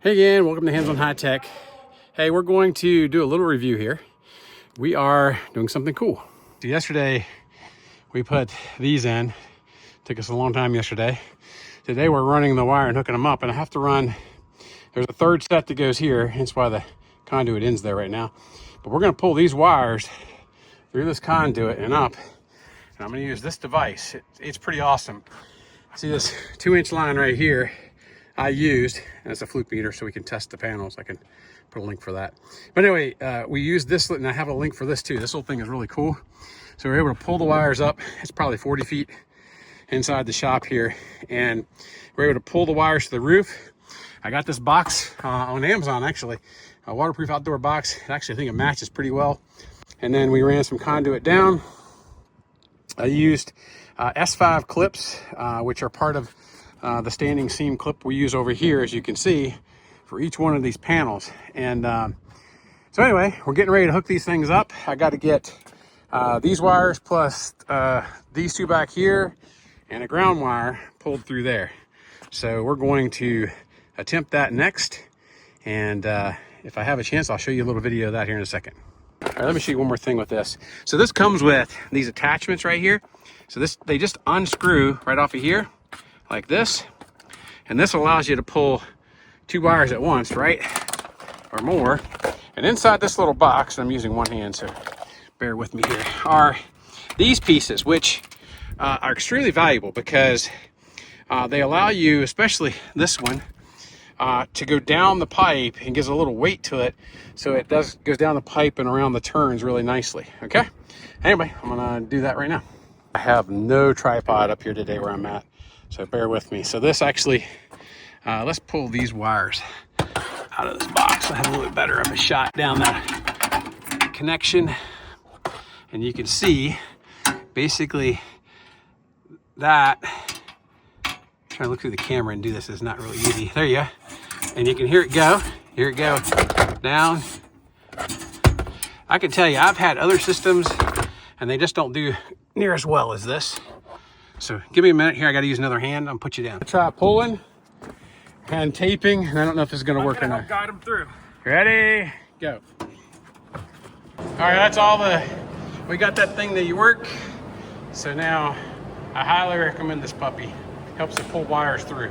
Hey again, welcome to Hands on High Tech. Hey, we're going to do a little review here. We are doing something cool. So yesterday we put these in. Took us a long time yesterday. Today we're running the wire and hooking them up, and I have to run, there's a third set that goes here, hence why the conduit ends there right now. But we're gonna pull these wires through this conduit and up, and I'm gonna use this device. It's pretty awesome. See this 2-inch line right here I used, and it's a fluke meter so we can test the panels. I can put a link for that. But anyway, we used this, and I have a link for this too. This little thing is really cool. So we're able to pull the wires up. It's probably 40 feet inside the shop here, and we're able to pull the wires to the roof. I got this box on Amazon, actually, a waterproof outdoor box. Actually, I think it matches pretty well. And then we ran some conduit down. I used S5 clips, which are part of the standing seam clip we use over here, as you can see, for each one of these panels. And so anyway, we're getting ready to hook these things up. I got to get these wires plus these two back here and a ground wire pulled through there. So we're going to attempt that next. And if I have a chance, I'll show you a little video of that here in a second. All right, let me show you one more thing with this. So this comes with these attachments right here. So they just unscrew right off of here like this, and this allows you to pull 2 wires at once, right, or more. And inside this little box, I'm using one hand, so bear with me here, are these pieces, which are extremely valuable because they allow you, especially this one, to go down the pipe and gives a little weight to it, so it goes down the pipe and around the turns really nicely. Okay, anyway, I'm gonna do that right now. I have no tripod up here today where I'm at, so bear with me. So this actually, let's pull these wires out of this box. I have a little bit better of a shot down that connection, and you can see basically that. Trying to look through the camera and do this is not really easy. There you go. And you can hear it go. Hear it go down. I can tell you, I've had other systems and they just don't do near as well as this. So give me a minute here. I got to use another hand. I'll put you down. Try pulling and taping, and I don't know if this is going to work or not. Guide them through. Ready? Go. All right, that's all we got that thing that you work. So now I highly recommend this puppy. Helps to pull wires through.